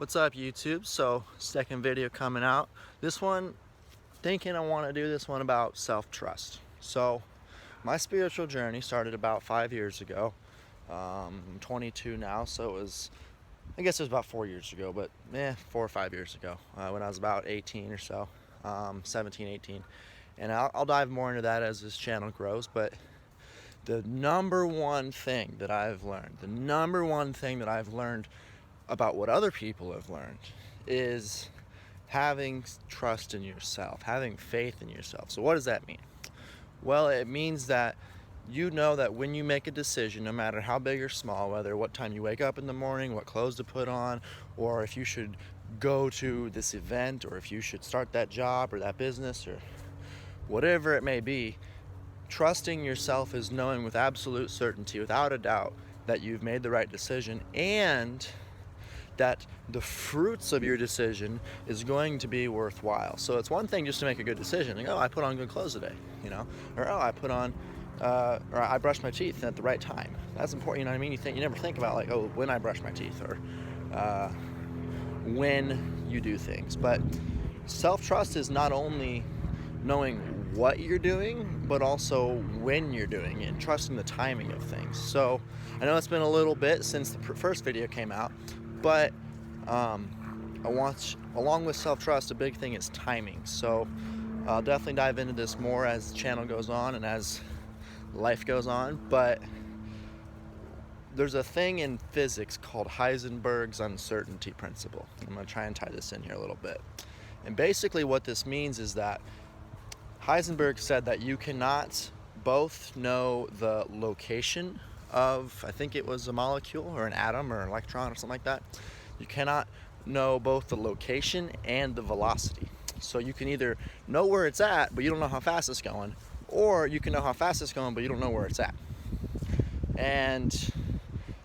What's up, YouTube? So, second video coming out. This one, thinking I want to do this one about self-trust. So, my spiritual journey started about 5 years ago. I'm 22 now, so I guess it was about 4 years ago, but 4 or 5 years ago, when I was about 18 or so, 17, 18. And I'll dive more into that as this channel grows, but the number one thing that I've learned about what other people have learned is having trust in yourself, having faith in yourself. So what does that mean? Well, it means that you know that when you make a decision, no matter how big or small, whether what time you wake up in the morning, what clothes to put on, or if you should go to this event, or if you should start that job or that business, or whatever it may be, trusting yourself is knowing with absolute certainty, without a doubt, that you've made the right decision and that the fruits of your decision is going to be worthwhile. So it's one thing just to make a good decision, like, oh, I put on good clothes today, or oh, I put on, or I brushed my teeth at the right time. That's important, you know what I mean? You never think about like, oh, when I brush my teeth, or when you do things. But self-trust is not only knowing what you're doing, but also when you're doing it and trusting the timing of things. So I know it's been a little bit since the first video came out, but along with self-trust, a big thing is timing. So I'll definitely dive into this more as the channel goes on and as life goes on. But there's a thing in physics called Heisenberg's uncertainty principle. I'm going to try and tie this in here a little bit. And basically what this means is that Heisenberg said that you cannot both know the location of, I think it was a molecule or an atom or an electron or something like that. You cannot know both the location and the velocity. So you can either know where it's at, but you don't know how fast it's going, or you can know how fast it's going, but you don't know where it's at. And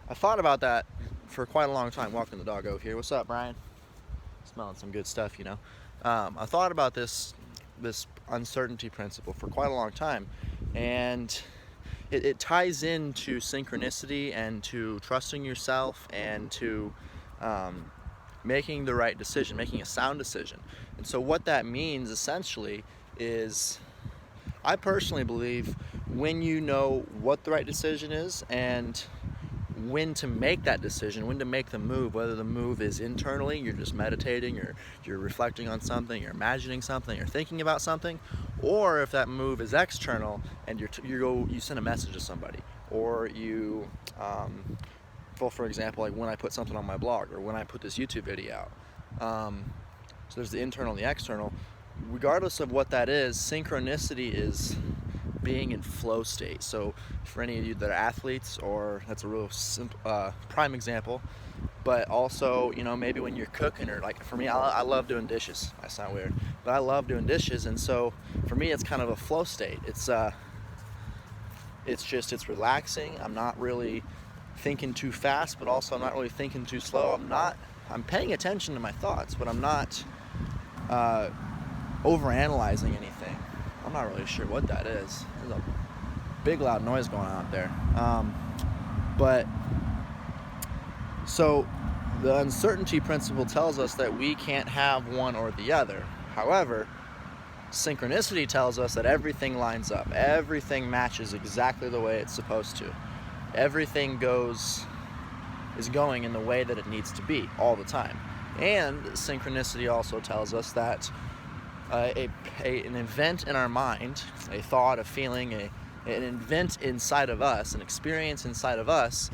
I thought about that for quite a long time, walking the dog over here. What's up, Brian? Smelling some good stuff, I thought about this uncertainty principle for quite a long time, and it ties into synchronicity and to trusting yourself and to making the right decision, making a sound decision. And so what that means essentially is, I personally believe, when you know what the right decision is and when to make that decision, when to make the move, whether the move is internally, you're just meditating, or you're reflecting on something, you're imagining something, you're thinking about something, or if that move is external and you send a message to somebody, or you, for example, like when I put something on my blog, or when I put this YouTube video out. So there's the internal and the external. Regardless of what that is, synchronicity is being in flow state. So for any of you that are athletes, or that's a real simple, prime example, but also, maybe when you're cooking, or like for me, I love doing dishes. I sound weird, but I love doing dishes. And so for me, it's kind of a flow state. It's relaxing. I'm not really thinking too fast, but also I'm not really thinking too slow. I'm paying attention to my thoughts, but I'm not overanalyzing anything. I'm not really sure what that is. There's a big loud noise going on out there. But so the uncertainty principle tells us that we can't have one or the other. However, synchronicity tells us that everything lines up. Everything matches exactly the way it's supposed to. Everything is going in the way that it needs to be all the time. And synchronicity also tells us that an event in our mind, a thought, a feeling, an event inside of us, an experience inside of us,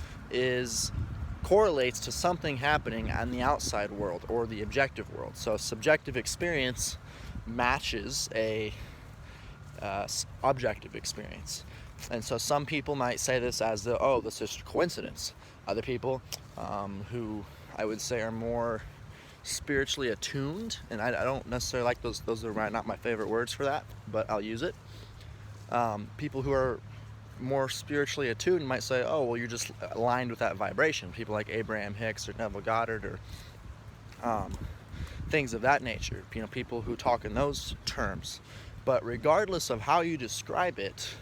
correlates to something happening on the outside world or the objective world. So subjective experience matches a objective experience. And so some people might say this as this is coincidence. Other people who I would say are more spiritually attuned, and I don't necessarily like those are not my favorite words for that, but I'll use it. People who are more spiritually attuned might say, oh, well, you're just aligned with that vibration. People like Abraham Hicks or Neville Goddard, or things of that nature, people who talk in those terms. But regardless of how you describe it,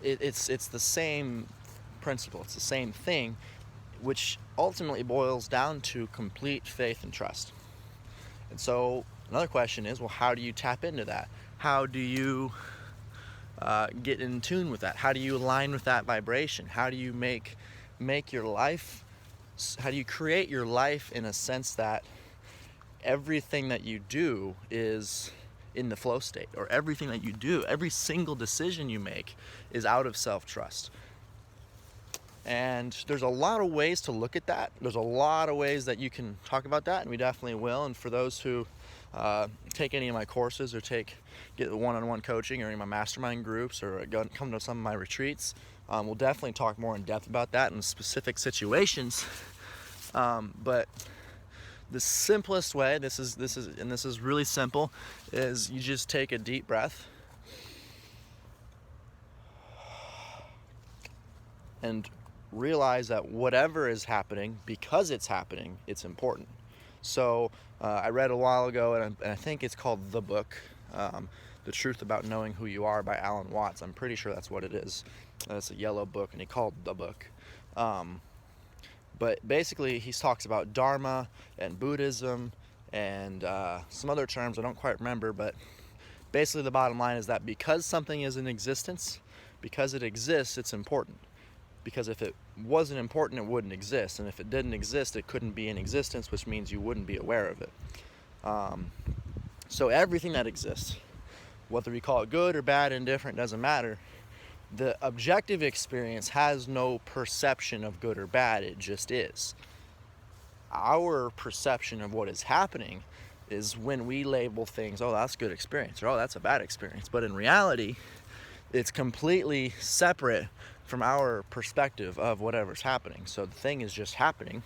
it's the same principle, it's the same thing. which ultimately boils down to complete faith and trust. And so another question is, well, how do you tap into that? How do you get in tune with that? How do you align with that vibration? How do you make your life, how do you create your life in a sense that everything that you do is in the flow state, or everything that you do, every single decision you make is out of self-trust? And there's a lot of ways to look at that. There's a lot of ways that you can talk about that, and we definitely will. And for those who take any of my courses or get the one-on-one coaching or any of my mastermind groups or come to some of my retreats, we'll definitely talk more in depth about that in specific situations. But the simplest way, this is really simple, is you just take a deep breath and realize that whatever is happening, because it's happening, it's important. So I read a while ago, and I think it's called The Book, The Truth About Knowing Who You Are by Alan Watts. I'm pretty sure that's what it is. It's a yellow book, and he called The Book. But basically, he talks about Dharma and Buddhism and some other terms I don't quite remember, but basically the bottom line is that because something is in existence, because it exists, it's important. Because if it wasn't important, it wouldn't exist. And if it didn't exist, it couldn't be in existence, which means you wouldn't be aware of it. So everything that exists, whether we call it good or bad, indifferent, doesn't matter. The objective experience has no perception of good or bad, it just is. Our perception of what is happening is when we label things, oh, that's a good experience, or oh, that's a bad experience. But in reality, it's completely separate from our perspective of whatever's happening. So the thing is just happening,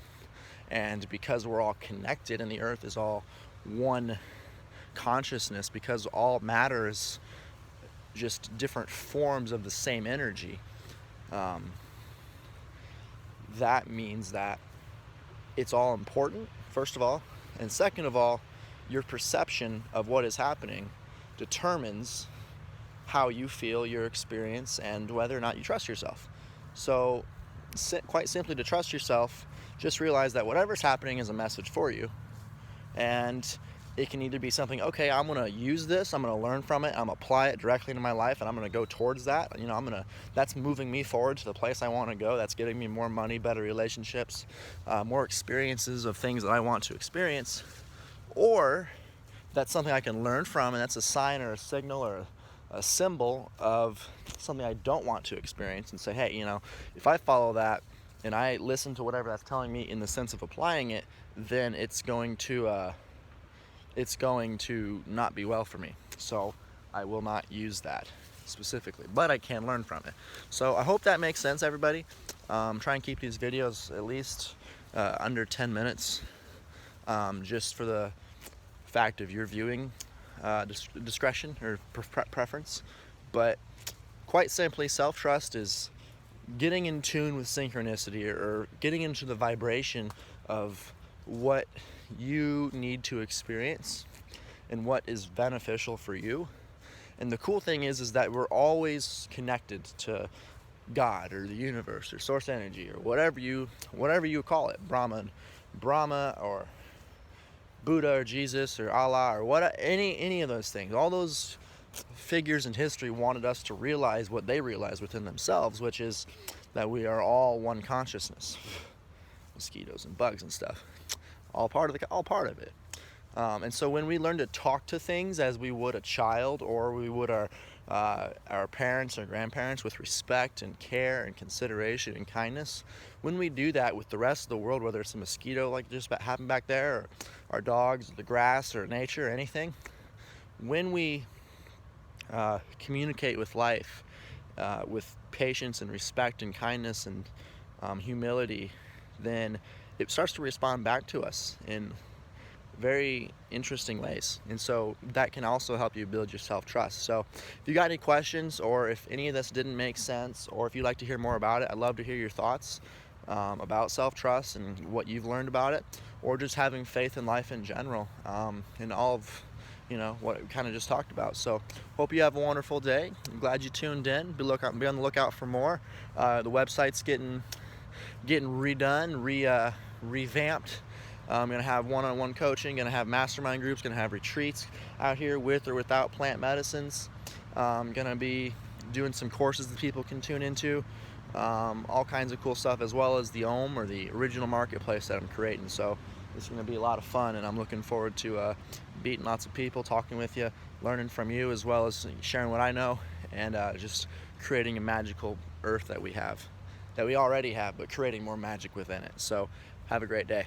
and because we're all connected and the earth is all one consciousness, because all matter is just different forms of the same energy, that means that it's all important, first of all, and second of all, your perception of what is happening determines how you feel, your experience, and whether or not you trust yourself. So quite simply, to trust yourself, just realize that whatever's happening is a message for you, and it can either be something, okay, I'm going to use this, I'm going to learn from it, I'm going to apply it directly into my life, and I'm going to go towards that. That's moving me forward to the place I want to go. That's getting me more money, better relationships, more experiences of things that I want to experience. Or that's something I can learn from, and that's a sign or a signal or a symbol of something I don't want to experience, and say, hey, if I follow that and I listen to whatever that's telling me in the sense of applying it, then it's going to not be well for me. So I will not use that specifically, but I can learn from it. So I hope that makes sense, everybody. Try and keep these videos at least under 10 minutes, just for the fact of your viewing discretion or preference. But quite simply, self-trust is getting in tune with synchronicity, or getting into the vibration of what you need to experience and what is beneficial for you. And the cool thing is that we're always connected to God or the universe or source energy or whatever you call it, Brahma or Buddha or Jesus or Allah or any of those things. All those figures in history wanted us to realize what they realized within themselves, which is that we are all one consciousness. Mosquitoes and bugs and stuff, all part of it. And so when we learn to talk to things as we would a child, or we would our parents or grandparents, with respect and care and consideration and kindness, when we do that with the rest of the world, whether it's a mosquito like just happened back there, or our dogs, or the grass, or nature, or anything, when we communicate with life with patience and respect and kindness and humility, then it starts to respond back to us in very interesting ways. And so that can also help you build your self-trust. So if you got any questions, or if any of this didn't make sense, or if you'd like to hear more about it, I'd love to hear your thoughts about self-trust and what you've learned about it, or just having faith in life in general, and all of what we kind of just talked about. So hope you have a wonderful day. I'm glad you tuned in. Be on the lookout for more. The website's getting getting redone, revamped. I'm going to have one-on-one coaching, going to have mastermind groups, going to have retreats out here with or without plant medicines. I'm going to be doing some courses that people can tune into, all kinds of cool stuff, as well as the OM, or the original marketplace that I'm creating. So it's going to be a lot of fun, and I'm looking forward to meeting lots of people, talking with you, learning from you, as well as sharing what I know, and just creating a magical earth that we already have, but creating more magic within it. So have a great day.